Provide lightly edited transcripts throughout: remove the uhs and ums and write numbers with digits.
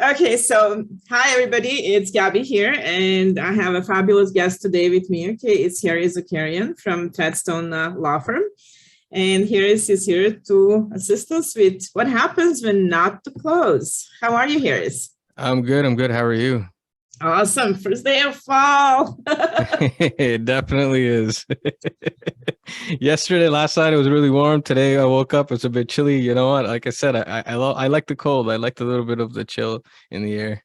Okay, so hi everybody, it's Gabby here, and I have a fabulous guest today with me. Okay, it's Haris Zulqarnain from Threadstone Law Firm, and Haris is here to assist us with what happens when not to close. How are you, Haris? I'm good. I'm good. How are you? Awesome, first day of fall. It definitely is. Last night it was really warm. Today I woke up, it's a bit chilly. You know what? Like I said, I like the cold. I like the little bit of the chill in the air.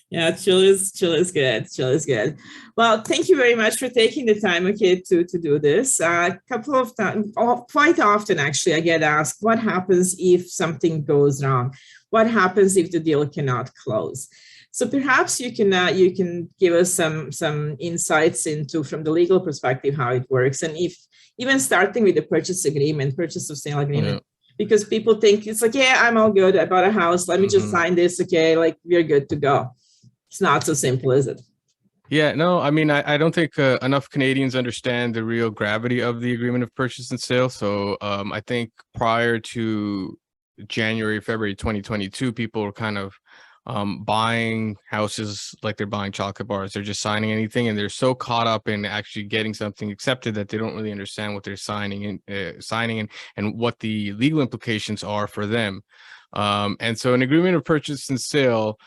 Yeah, chill is good. Chill is good. Well, thank you very much for taking the time, okay, to do this. A couple of times, quite often actually, I get asked, what happens if something goes wrong? What happens if the deal cannot close? So perhaps you can give us some insights into from the legal perspective how it works, and if even starting with the purchase of sale agreement, Yeah. because people think it's like, yeah, I'm all good. I bought a house. Let me just hmm sign this. Okay, like we're good to go. It's not so simple, is it? Yeah. No, I mean, I don't think enough Canadians understand the real gravity of the agreement of purchase and sale. So I think prior to January, February 2022, people were kind of buying houses like they're buying chocolate bars. They're just signing anything, and they're so caught up in actually getting something accepted that they don't really understand what they're signing and what the legal implications are for them. And so, an agreement of purchase and sale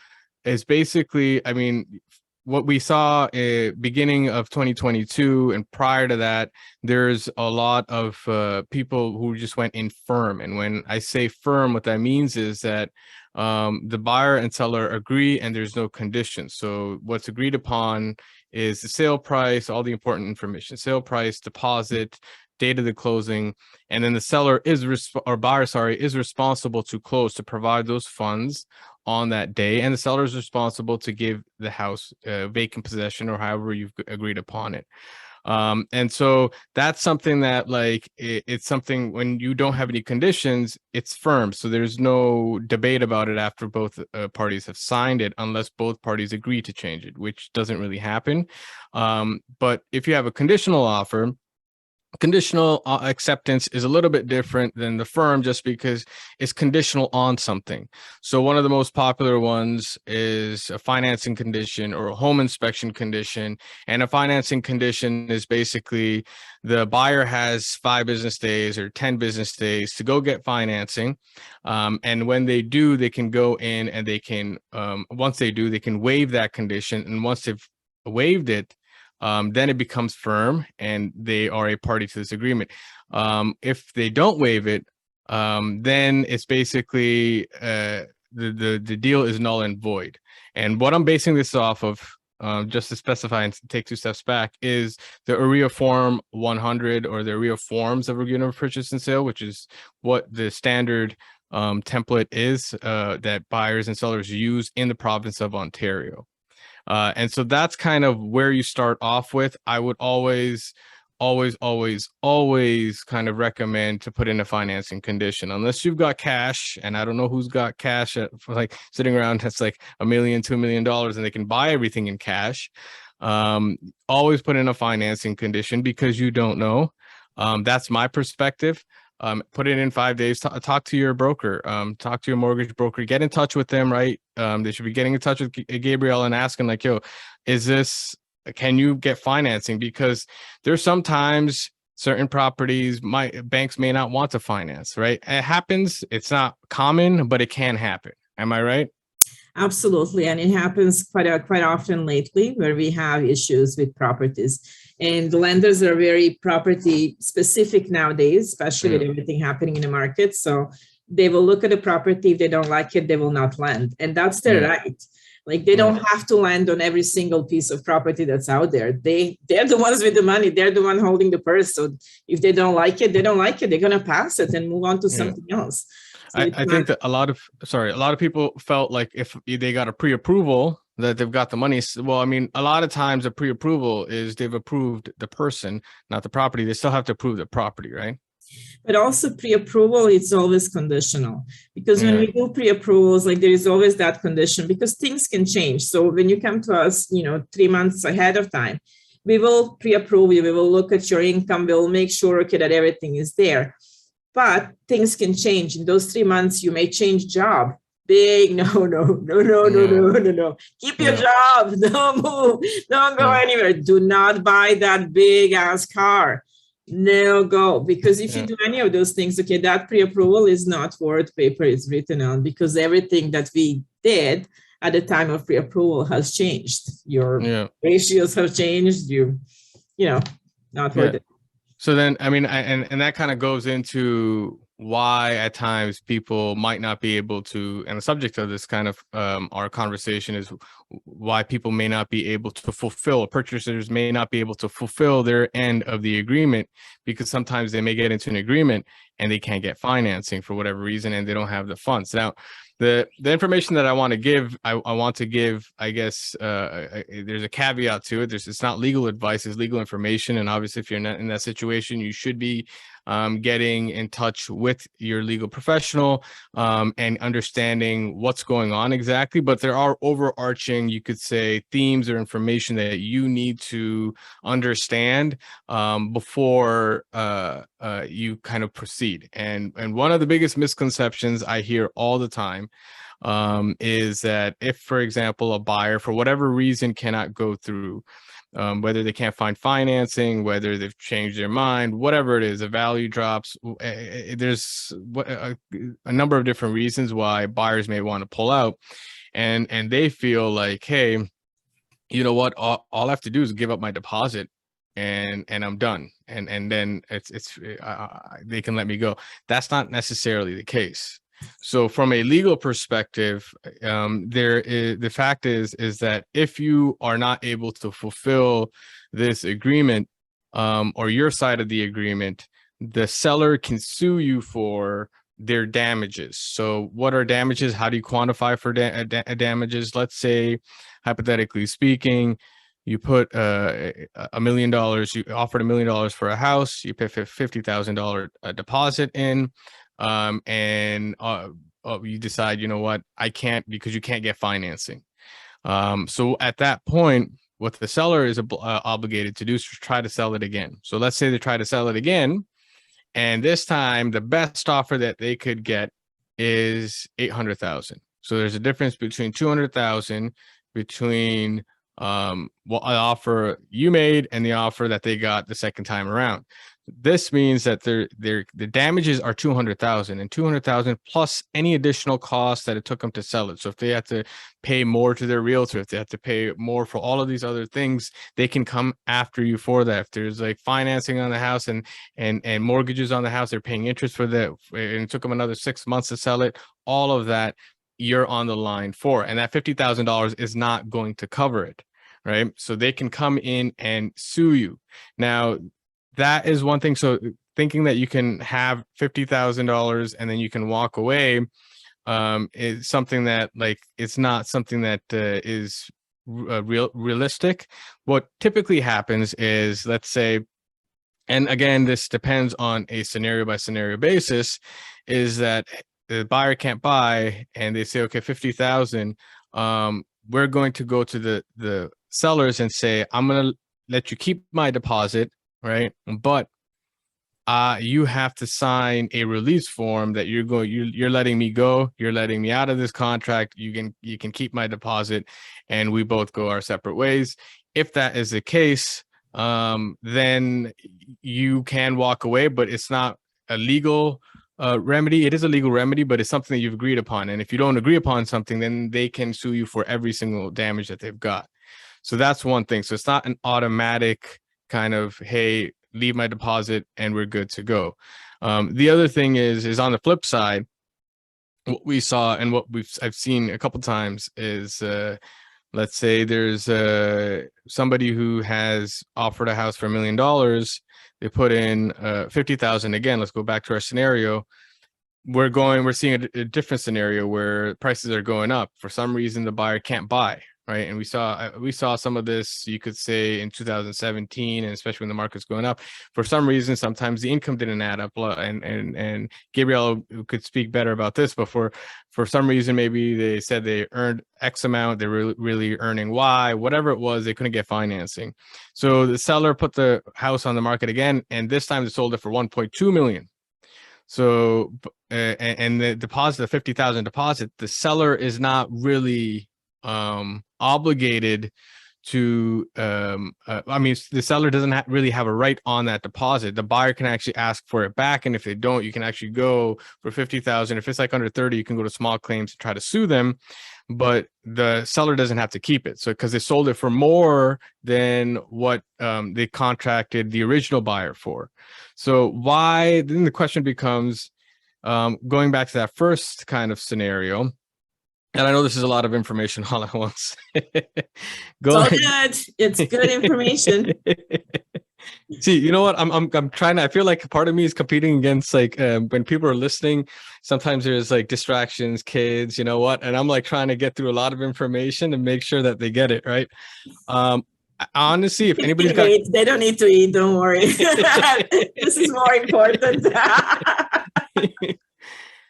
is basically, I mean, what we saw beginning of 2022 and prior to that, there's a lot of people who just went infirm. And when I say firm, what that means is that the buyer and seller agree and there's no conditions. So what's agreed upon is the sale price, all the important information, sale price, deposit, date of the closing, and then the seller is or buyer, sorry, is responsible to close, to provide those funds on that day, and the seller is responsible to give the house vacant possession or however you've agreed upon it. And so that's something that it's something when you don't have any conditions, it's firm. So there's no debate about it after both parties have signed it, unless both parties agree to change it, which doesn't really happen. But if you have a conditional offer, conditional acceptance is a little bit different than the firm, just because it's conditional on something. So one of the most popular ones is a financing condition or a home inspection condition. And a financing condition is basically the buyer has 5 business days or 10 business days to go get financing. And when they do, they can go in and they can, once they do, they can waive that condition. And once they've waived it, then it becomes firm and they are a party to this agreement. If they don't waive it, then it's basically the deal is null and void. And what I'm basing this off of, just to specify and take 2 steps back, is the AREA Form 100, or the AREA Forms of Agreement of Purchase and Sale, which is what the standard template is that buyers and sellers use in the province of Ontario. And so that's kind of where you start off with. I would always kind of recommend to put in a financing condition, unless you've got cash. And I don't know who's got cash like sitting around that's like $1 million, $2 million, and they can buy everything in cash. Always put in a financing condition, because you don't know. That's my perspective. Put it in 5 days. Talk to your broker. Talk to your mortgage broker. Get in touch with them, right? They should be getting in touch with Gabriel and asking like, yo, can you get financing? Because there's sometimes certain properties banks may not want to finance, right? It happens. It's not common, but it can happen. Am I right? Absolutely, and it happens quite often lately, where we have issues with properties, and the lenders are very property specific nowadays, especially with Yeah. everything happening in the market. So they will look at the property. If they don't like it, they will not lend, and that's their Yeah. right. Like they Yeah. don't have to land on every single piece of property that's out there. They're the ones with the money. They're the one holding the purse. So if they don't like it, they don't like it. They're gonna pass it and move on to Yeah. something else. So I, it's I not. think that a lot of people felt like if they got a pre-approval that they've got the money. Well, I mean, a lot of times a pre-approval is they've approved the person, not the property. They still have to approve the property, right? But also pre-approval, it's always conditional, because when Yeah. we do pre-approvals, like there is always that condition, because things can change. So when you come to us, 3 months ahead of time, we will pre-approve you. We will look at your income. We'll make sure, okay, that everything is there. But things can change in those 3 months. You may change job. big, no, no, no, no, no, Yeah. no, no, no. Keep your job. Don't move. Don't go anywhere. Do not buy that big ass car. No go. Because if you do any of those things, okay, that pre-approval is not worth paper it's written on, because everything that we did at the time of pre-approval has changed. Your ratios have changed. You know, not worth it. So then, I mean, and that kind of goes into why at times people might not be able to, and the subject of this kind of our conversation is why people may not be able to fulfill, purchasers may not be able to fulfill their end of the agreement, because sometimes they may get into an agreement and they can't get financing for whatever reason, and they don't have the funds. Now, the information that I want to give, I want to give, I guess, there's a caveat to it. It's not legal advice, it's legal information. And obviously, if you're not in that situation, you should be getting in touch with your legal professional and understanding what's going on exactly. But there are overarching, you could say, themes or information that you need to understand before you kind of proceed. And one of the biggest misconceptions I hear all the time is that if, for example, a buyer for whatever reason cannot go through, whether they can't find financing, whether they've changed their mind, whatever it is, the value drops, there's a number of different reasons why buyers may want to pull out, and they feel like, hey, you know what, all I have to do is give up my deposit and I'm done, and then they can let me go. That's not necessarily the case. So from a legal perspective, the fact is that if you are not able to fulfill this agreement or your side of the agreement, the seller can sue you for their damages. So what are damages? How do you quantify for damages? Let's say, hypothetically speaking, you put $1 million, you offered $1 million for a house, you pay $50,000 deposit in, and you decide, you know what, I can't, because you can't get financing. So at that point, what the seller is obligated to do is try to sell it again. So let's say they try to sell it again, and this time the best offer that they could get is $800,000. So there's a difference between $200,000 between what offer you made and the offer that they got the second time around. This means that the damages are $200,000, and $200,000 plus any additional costs that it took them to sell it. So if they had to pay more to their realtor, if they have to pay more for all of these other things, they can come after you for that. If there's like financing on the house and mortgages on the house, they're paying interest for that, and it took them another 6 months to sell it, all of that you're on the line for, and that $50,000 is not going to cover it, right? So they can come in and sue you. Now, that is one thing. So thinking that you can have $50,000 and then you can walk away is something that, like, it's not something that is realistic. What typically happens is, let's say, and again, this depends on a scenario by scenario basis, is that the buyer can't buy and they say, okay, 50,000, we're going to go to the sellers and say, I'm going to let you keep my deposit, right? But you have to sign a release form that you're letting me go, you're letting me out of this contract, you can keep my deposit, and we both go our separate ways. If that is the case, then you can walk away, but it's not a legal remedy. It is a legal remedy, but it's something that you've agreed upon. And if you don't agree upon something, then they can sue you for every single damage that they've got. So that's one thing. So it's not an automatic kind of, hey, leave my deposit and we're good to go. The other thing is on the flip side, what we saw and what I've seen a couple times is, let's say there's somebody who has offered a house for $1 million. They put in 50,000. Again, let's go back to our scenario. We're seeing a different scenario where prices are going up. For some reason, the buyer can't buy, right? And we saw some of this, you could say, in 2017, and especially when the market's going up. For some reason, sometimes the income didn't add up, and Gabriel could speak better about this. But for some reason, maybe they said they earned X amount, they were really earning Y, whatever it was, they couldn't get financing. So the seller put the house on the market again, and this time they sold it for 1.2 million. So, and the deposit, the 50,000 deposit, the seller is not really obligated to, I mean, the seller doesn't really have a right on that deposit. The buyer can actually ask for it back. And if they don't, you can actually go for 50,000. If it's like under 30, you can go to small claims and try to sue them, but the seller doesn't have to keep it. So, because they sold it for more than what they contracted the original buyer for. So why, then the question becomes, going back to that first kind of scenario, and I know this is a lot of information all at once. It's all good. It's good information. See, you know what? I'm trying to, I feel like part of me is competing against, like, when people are listening, sometimes there's like distractions, kids, you know what? And I'm like trying to get through a lot of information and make sure that they get it, right? Honestly, if anybody's got, they don't need to eat, don't worry. This is more important.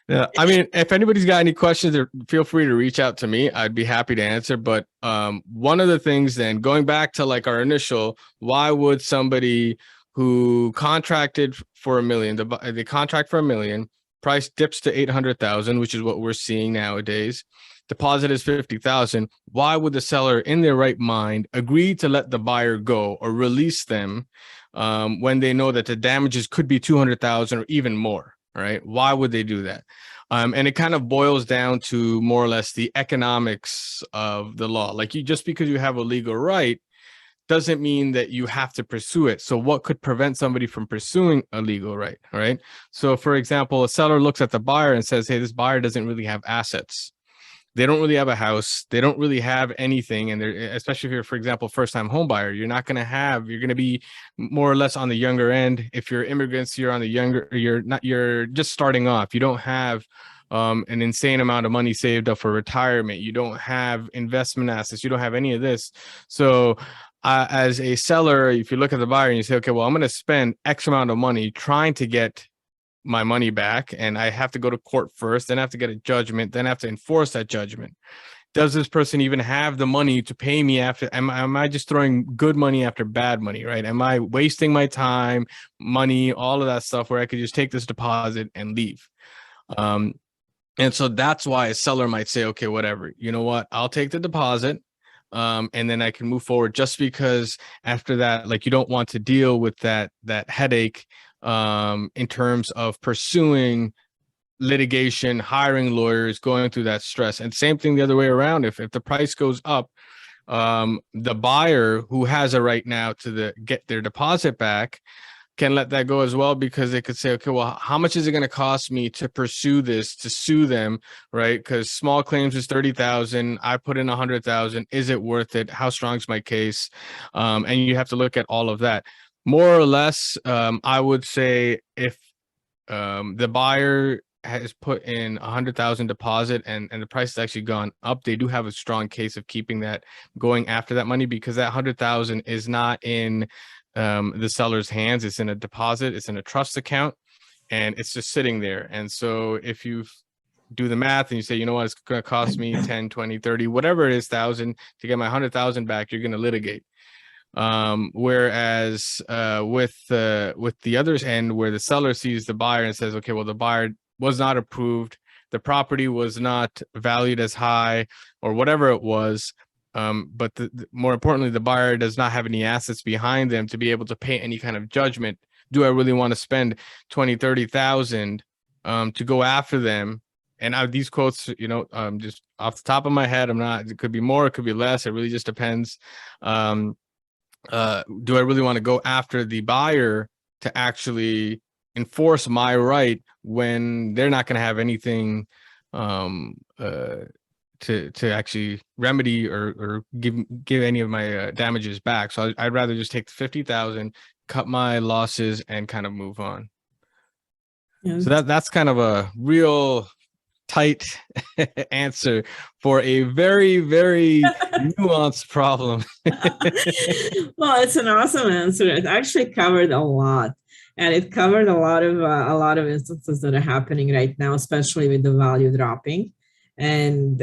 Yeah, I mean, if anybody's got any questions, feel free to reach out to me. I'd be happy to answer. But one of the things then, going back to like our initial, why would somebody who contracted for $1 million, they contract for $1 million, price dips to 800,000, which is what we're seeing nowadays. Deposit is 50,000. Why would the seller, in their right mind, agree to let the buyer go or release them when they know that the damages could be 200,000 or even more? Right? Why would they do that? And it kind of boils down to more or less the economics of the law. Like, just because you have a legal right doesn't mean that you have to pursue it. So what could prevent somebody from pursuing a legal right? Right? So for example, a seller looks at the buyer and says, hey, this buyer doesn't really have assets. They don't really have a house. They don't really have anything. And they're, especially if you're, for example, first-time home buyer, you're going to be more or less on the younger end. If you're immigrants, you're on the younger, you're just starting off. You don't have an insane amount of money saved up for retirement. You don't have investment assets. You don't have any of this. So as a seller, if you look at the buyer and you say, okay, well, I'm going to spend X amount of money trying to get my money back, and I have to go to court first, then I have to get a judgment, then I have to enforce that judgment. Does this person even have the money to pay me after? Am I just throwing good money after bad money, right? Am I wasting my time, money, all of that stuff where I could just take this deposit and leave? And so that's why a seller might say, okay, whatever, you know what, I'll take the deposit. And then I can move forward, just because after that, like, you don't want to deal with that headache in terms of pursuing litigation, hiring lawyers, going through that stress. And same thing the other way around. If the price goes up, the buyer, who has a right now to get their deposit back, can let that go as well, because they could say, okay, well, how much is it going to cost me to pursue this, to sue them, right? Because small claims is 30,000. I put in 100,000. Is it worth it? How strong is my case? And you have to look at all of that. More or less, I would say if the buyer has put in 100,000 deposit and the price has actually gone up, they do have a strong case of keeping that, going after that money, because that 100,000 is not in the seller's hands. It's in a deposit, it's in a trust account, and it's just sitting there. And so if you do the math and you say, you know what, it's going to cost me 10, 20, 30, whatever it is, thousand to get my 100,000 back, you're going to litigate. Whereas with the other end, where the seller sees the buyer and says, okay, well, the buyer was not approved, the property was not valued as high, or whatever it was, but more importantly, the buyer does not have any assets behind them to be able to pay any kind of judgment. Do I really want to spend 20, 30,000 to go after them? And these quotes, you know, just off the top of my head, it could be more, it could be less. It really just depends. Do I really want to go after the buyer to actually enforce my right when they're not going to have anything to actually remedy or give any of my damages back? So I'd rather just take the 50,000, cut my losses, and kind of move on. Yeah. So that's kind of a real tight answer for a very, very nuanced problem. Well, it's an awesome answer. It actually covered a lot, and it covered a lot of instances that are happening right now, especially with the value dropping, and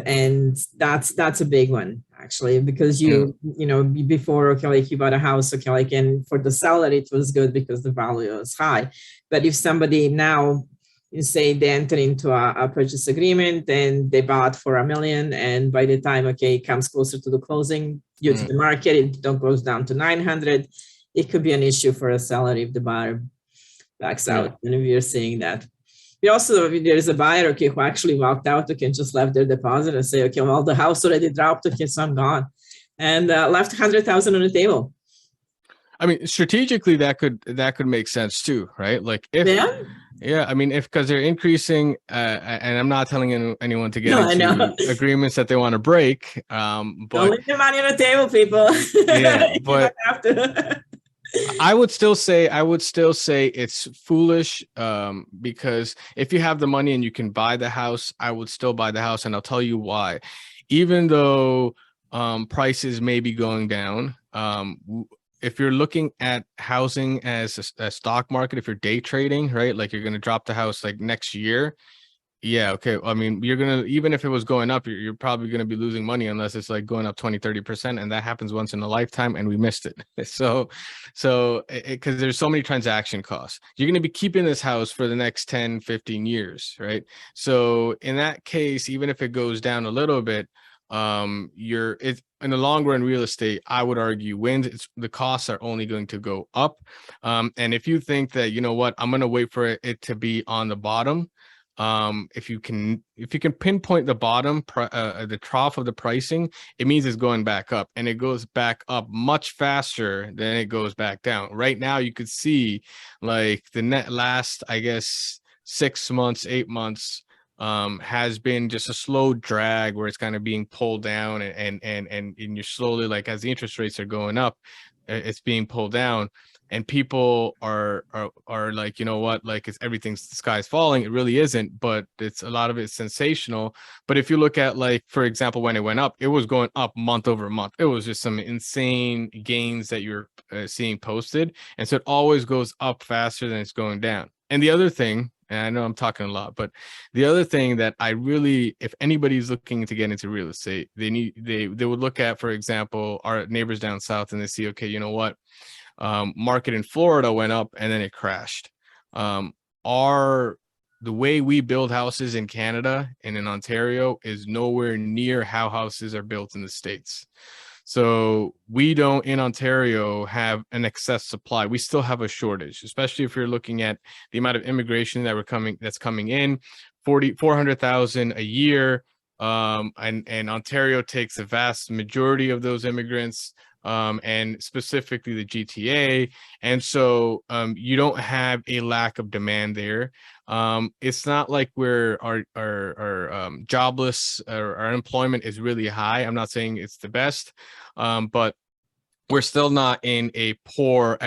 that's a big one actually, because you know, before, okay, like you bought a house, okay, like, and for the seller it was good because the value was high, but if somebody now You say they enter into a purchase agreement and they bought for $1 million, and by the time it comes closer to the closing, due to the market, it goes down to 900. It could be an issue for a seller if the buyer backs out, and we are seeing that. We also, there's a buyer, who actually walked out, and just left their deposit and say, well, the house already dropped, so I'm gone, and left 100,000 on the table. I mean, strategically, that could make sense too, right? Like if, yeah, I mean, because they're increasing, and I'm not telling anyone to get into agreements that they want to break. But don't leave your money on the table, people. Yeah, but you have to. I would still say it's foolish, because if you have the money and you can buy the house, I would still buy the house, and I'll tell you why. Even though prices may be going down, if you're looking at housing as a stock market, if you're day trading, right, like you're going to drop the house like next year. Yeah. Okay. I mean, you're going to, even if it was going up, you're probably going to be losing money unless it's like going up 20-30%. And that happens once in a lifetime, and we missed it. So because there's so many transaction costs, you're going to be keeping this house for the next 10-15 years. Right. So in that case, even if it goes down a little bit, it's in the long run, real estate, I would argue, wins. The costs are only going to go up. And if you think that, you know what, I'm going to wait for it to be on the bottom, if you can pinpoint the bottom, the trough of the pricing, it means it's going back up, and it goes back up much faster than it goes back down. Right now, you could see like the net last, I guess, 6 months, 8 months, has been just a slow drag where it's kind of being pulled down, and you're slowly, like, as the interest rates are going up, it's being pulled down. And people are like, you know what, like, it's everything's, the sky's falling. It really isn't, but it's a lot of it's sensational. But if you look at, like, for example, when it went up, it was going up month over month. It was just some insane gains that you're seeing posted. And so it always goes up faster than it's going down. And the other thing, and I know I'm talking a lot, but the other thing that I really, if anybody's looking to get into real estate, they would look at, for example, our neighbors down south, and they see, okay, you know what? Market in Florida went up and then it crashed. The way we build houses in Canada and in Ontario is nowhere near how houses are built in the States. So we don't, in Ontario, have an excess supply. We still have a shortage, especially if you're looking at the amount of immigration that's coming in, 400,000 a year. And Ontario takes the vast majority of those immigrants, and specifically the GTA. And so you don't have a lack of demand there. It's not like our jobless or our unemployment is really high. I'm not saying it's the best, but we're still not in a poor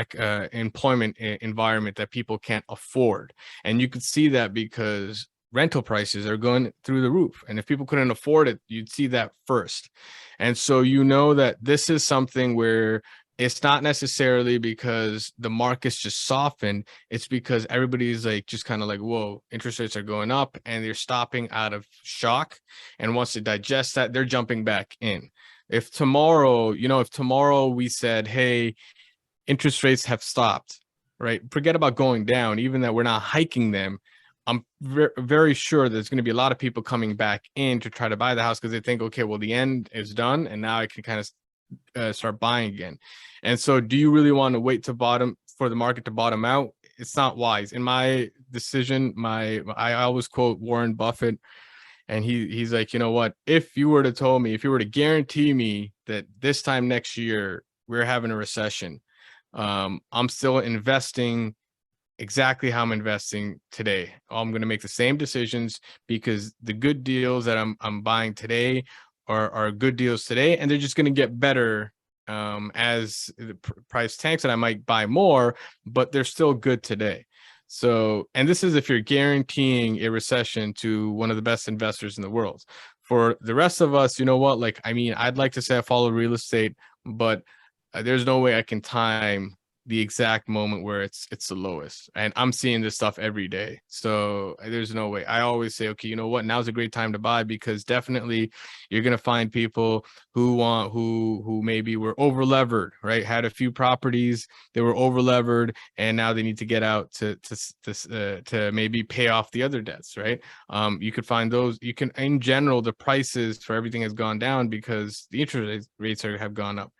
employment environment that people can't afford. And you could see that because rental prices are going through the roof. And if people couldn't afford it, you'd see that first. And so you know that this is something where it's not necessarily because the market's just softened. It's because everybody's like, just kind of like, whoa, interest rates are going up, and they're stopping out of shock. And once they digest that, they're jumping back in. If tomorrow we said, hey, interest rates have stopped, right? Forget about going down, even that we're not hiking them. I'm very sure there's going to be a lot of people coming back in to try to buy the house because they think, okay, well, the end is done, and now I can kind of start buying again. And so do you really want to wait for the market to bottom out? It's not wise. In my decision, I always quote Warren Buffett, and he's like, you know what, if you were to guarantee me that this time next year we're having a recession, I'm still investing exactly how I'm investing today. I'm going to make the same decisions because the good deals that I'm buying today are good deals today, and they're just going to get better as the price tanks, and I might buy more, but they're still good today. So, and this is if you're guaranteeing a recession to one of the best investors in the world. For the rest of us, you know what, like, I mean, I'd like to say I follow real estate, but there's no way I can time the exact moment where it's the lowest. And I'm seeing this stuff every day. So there's no way. I always say, okay, you know what? Now's a great time to buy, because definitely you're going to find people who maybe were over levered, right? Had a few properties, they were over levered, and now they need to get out to maybe pay off the other debts, right? You could find those. You can, in general, the prices for everything has gone down because the interest rates have gone up.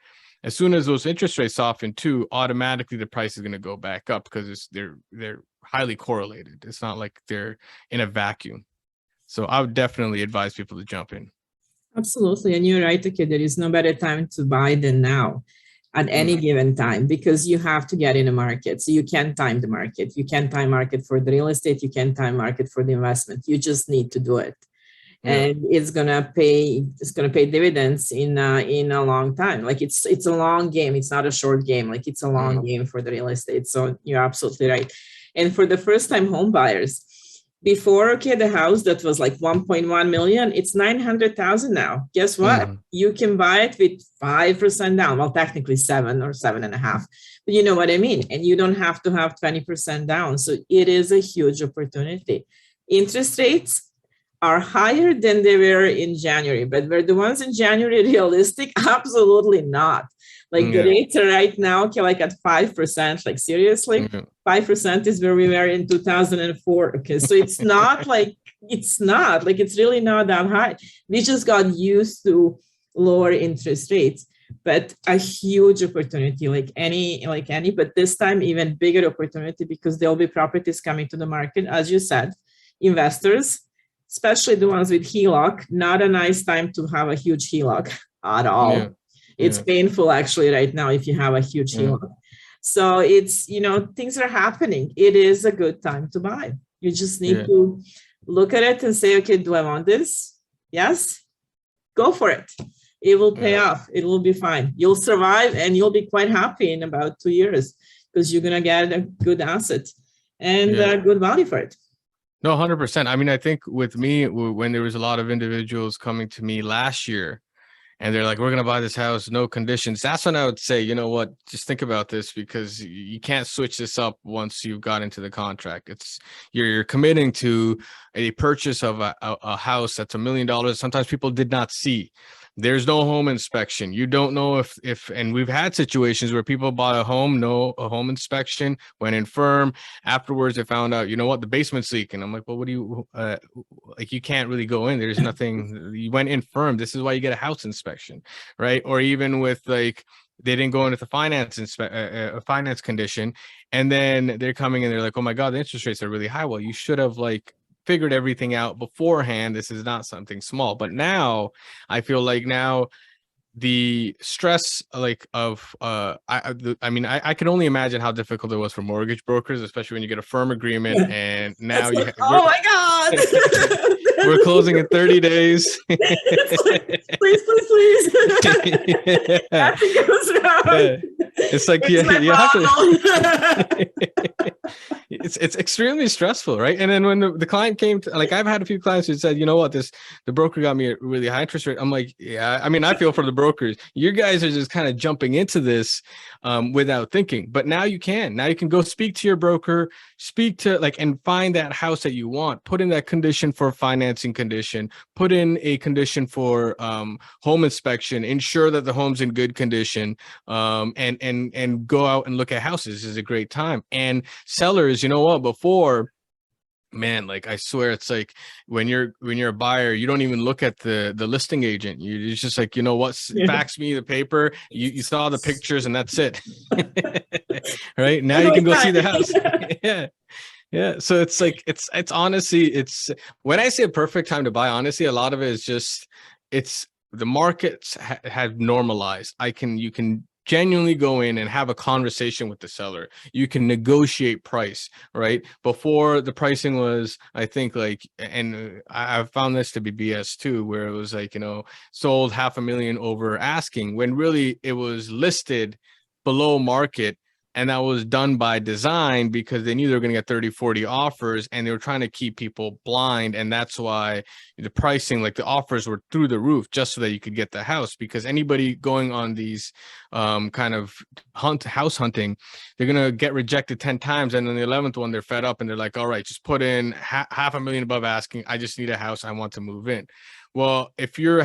As soon as those interest rates soften too, automatically the price is going to go back up, because they're highly correlated. It's not like they're in a vacuum. So I would definitely advise people to jump in. Absolutely. And you're right, okay, there is no better time to buy than now at any given time, because you have to get in the market. So you can't time the market. You can't time market for the real estate. You can't time market for the investment. You just need to do it. And it's gonna pay dividends in a long time. Like it's a long game. It's not a short game. Like it's a long game for the real estate. So you're absolutely right. And for the first time home buyers, before, okay, the house that was like 1.1 million, it's 900,000 now. Guess what? You can buy it with 5% down. Well, technically 7 or 7.5, but you know what I mean? And you don't have to have 20% down. So it is a huge opportunity. Interest rates are higher than they were in January, but were the ones in January realistic? Absolutely not. Like the rates are right now, okay, like at 5%, like seriously, 5% is where we were in 2004. Okay, so it's not like, it's really not that high. We just got used to lower interest rates, but a huge opportunity, like any, but this time even bigger opportunity, because there'll be properties coming to the market, as you said, investors, especially the ones with HELOC, not a nice time to have a huge HELOC at all. It's painful actually right now if you have a huge HELOC. So it's, things are happening. It is a good time to buy. You just need to look at it and say, okay, do I want this? Yes, go for it. It will pay off. It will be fine. You'll survive and you'll be quite happy in about 2 years, because you're going to get a good asset and a good value for it. No, 100%. I mean, I think with me, when there was a lot of individuals coming to me last year and they're like, we're going to buy this house, no conditions. That's when I would say, you know what, just think about this, because you can't switch this up once you've got into the contract. It's you're committing to a purchase of a house that's $1 million. Sometimes people did not see. There's no home inspection. You don't know if, and we've had situations where people bought a home home inspection, went in firm. Afterwards, they found out, you know what, the basement's leaking. I'm like, well, what do you, like, you can't really go in. There's nothing, you went in firm. This is why you get a house inspection, right? Or even with like, they didn't go into the finance condition. And then they're coming in, they're like, oh my God, the interest rates are really high. Well, you should have figured everything out beforehand. This is not something small. But now I feel like the stress I can only imagine how difficult it was for mortgage brokers, especially when you get a firm agreement and now oh my God. We're closing in 30 days. Please. Nothing goes wrong. It's like you have to. It's extremely stressful, right? And then when the client came to, I've had a few clients who said, you know what, the broker got me a really high interest rate. I'm like, yeah, I mean, I feel for the brokers. You guys are just kind of jumping into this without thinking. But now you can go speak to your broker, and find that house that you want, put in that condition for financing condition, put in a condition for home inspection, ensure that the home's in good condition, and go out and look at houses. This is a great time. And sellers, you know what, before, man, I swear, it's like when you're a buyer, you don't even look at the listing agent. You're just like, you know what, fax me the paper. You saw the pictures and that's it. Right now you can go see the house. Yeah. So it's like, it's honestly, when I say a perfect time to buy, honestly, a lot of it is just, it's the markets have normalized. You can genuinely go in and have a conversation with the seller. You can negotiate price, right? Before, the pricing was, I think, and I've found this to be BS too, where it was sold $500,000 over asking, when really it was listed below market And that was done by design because they knew they were going to get 30, 40 offers, and they were trying to keep people blind. And that's why the pricing, like the offers were through the roof just so that you could get the house, because anybody going on these kind of house hunting, they're going to get rejected 10 times. And then the 11th one, they're fed up and they're like, all right, just put in $500,000 above asking. I just need a house. I want to move in. Well, if you're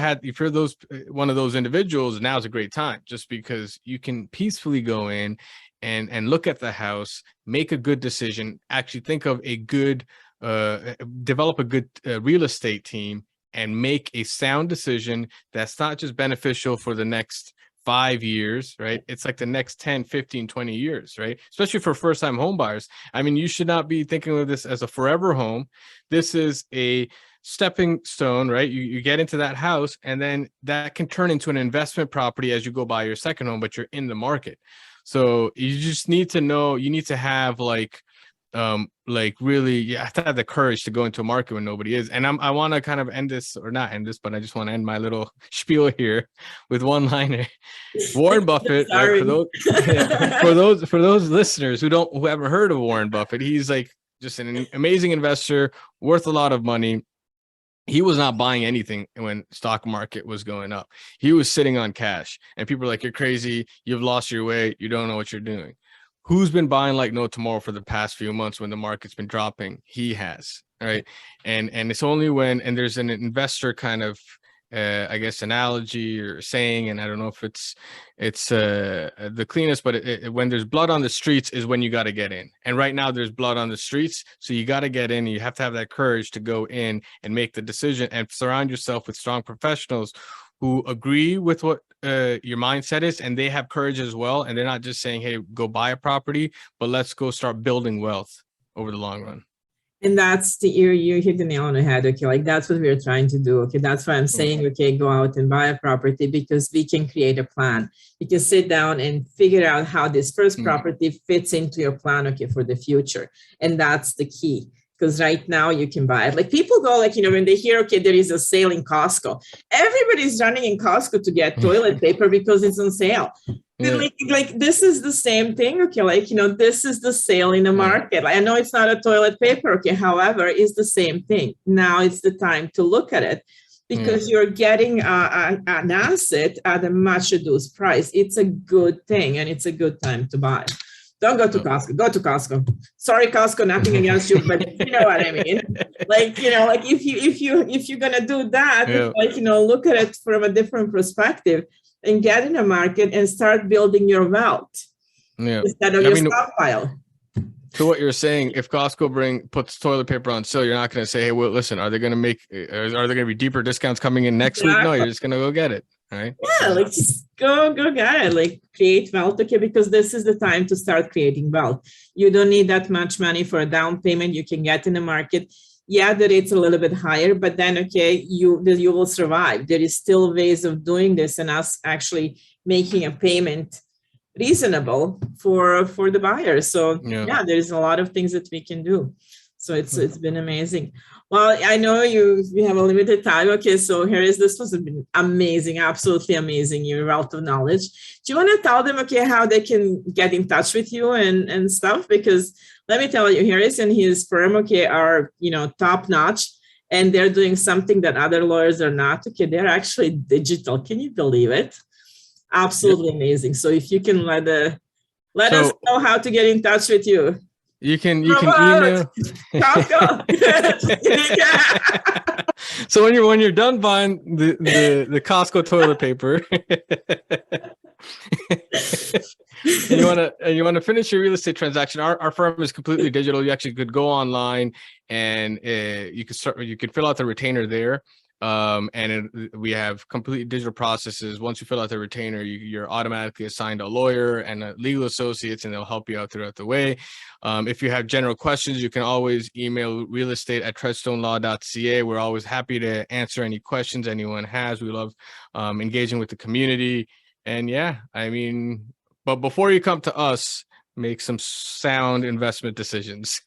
those one of those individuals, now's a great time, just because you can peacefully go in and look at the house, make a good decision, actually think of a good, develop a good real estate team, and make a sound decision that's not just beneficial for the next 5 years, right? It's like the next 10, 15, 20 years, right? Especially for first-time home buyers. I mean, you should not be thinking of this as a forever home. This is a stepping stone, right? You get into that house, and then that can turn into an investment property as you go buy your second home, but you're in the market. So you just need to know, you need to have like really, you have to have the courage to go into a market when nobody is. And I want to kind of end this, or not end this, but I just want to end my little spiel here with one liner. Warren Buffett, right? For those listeners who haven't heard of Warren Buffett, he's like just an amazing investor, worth a lot of money. He was not buying anything when stock market was going up. He was sitting on cash, and people are like, you're crazy. You've lost your way. You don't know what you're doing. Who's been buying like no tomorrow for the past few months when the market's been dropping? He has, right? And it's only when, and there's an investor kind of, I guess, analogy or saying, and I don't know if it's the cleanest, but when there's blood on the streets is when you got to get in. And right now there's blood on the streets, so you got to get in. You have to have that courage to go in and make the decision, and surround yourself with strong professionals who agree with what your mindset is, and they have courage as well. And they're not just saying, hey, go buy a property, but let's go start building wealth over the long run. And that's you hit the nail on the head. Okay, like that's what we're trying to do. Okay, that's why I'm saying, okay, go out and buy a property, because we can create a plan. You can sit down and figure out how this first property fits into your plan, okay, for the future. And that's the key. Because right now you can buy it. Like people go, like, when they hear, okay, there is a sale in Costco, everybody's running in Costco to get toilet paper because it's on sale. Yeah. Like this is the same thing, okay, like, this is the sale in the market. I know it's not a toilet paper, okay, however, it's the same thing. Now it's the time to look at it, because you're getting an asset at a much reduced price. It's a good thing, and it's a good time to buy. Don't go to Costco. Go to Costco. Sorry, Costco, nothing against you, but you know what I mean. Like, like if you're gonna do that, like, look at it from a different perspective and get in a market and start building your wealth instead of your stockpile. So what you're saying, if Costco puts toilet paper on sale, you're not going to say, hey, well, listen, are there going to be deeper discounts coming in next week? No, you're just going to go get it. Right? Yeah, like just go get it, like create wealth, okay, because this is the time to start creating wealth. You don't need that much money for a down payment. You can get in the market. Yeah, the rate's a little bit higher, but then, okay, you will survive. There is still ways of doing this, and us actually making a payment reasonable for the buyer. So yeah, there's a lot of things that we can do. So it's been amazing. Well, I know we have a limited time. Okay, so Haris, this was been amazing, absolutely amazing. Your wealth of knowledge. Do you want to tell them, okay, how they can get in touch with you and stuff? Because let me tell you, Haris and his firm, okay, are top notch, and they're doing something that other lawyers are not. Okay, they're actually digital. Can you believe it? Absolutely amazing. So if you can let us know how to get in touch with you. You can email. So when you're done buying the Costco toilet paper, and you want to finish your real estate transaction, our firm is completely digital. You actually could go online and you could fill out the retainer there. We have completely digital processes. Once you fill out the retainer, you're automatically assigned a lawyer and a legal associates, and they'll help you out throughout the way. If you have general questions, you can always email realestate@treadstonelaw.ca. We're always happy to answer any questions anyone has. We love engaging with the community. And but before you come to us, make some sound investment decisions.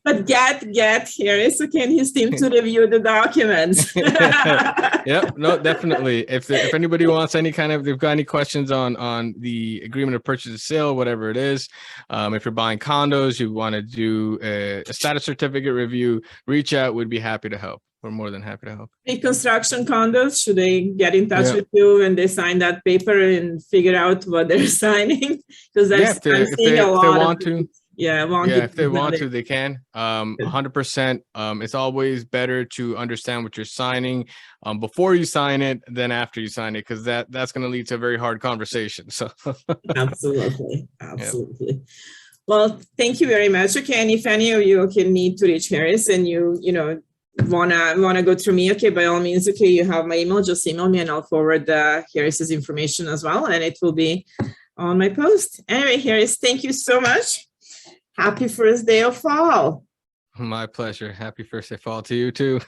But get Haris, okay, and his team to review the documents. Yep, no, definitely. If anybody wants any kind of, they've got any questions on the agreement of purchase and sale, whatever it is, if you're buying condos, you want to do a status certificate review, reach out. We'd be happy to help. We're more than happy to help. Reconstruction condos, should they get in touch with you and they sign that paper and figure out what they're signing? Because if they want to. Yeah, if they want to, they can. 100%. It's always better to understand what you're signing before you sign it than after you sign it, because that's going to lead to a very hard conversation. So absolutely. Yep. Well, thank you very much. Okay, and if any of you need to reach Haris and you wanna go through me, okay, by all means, okay, you have my email. Just email me and I'll forward Haris's information as well, and it will be on my post. Anyway, Haris, thank you so much. Happy first day of fall. My pleasure. Happy first day of fall to you too.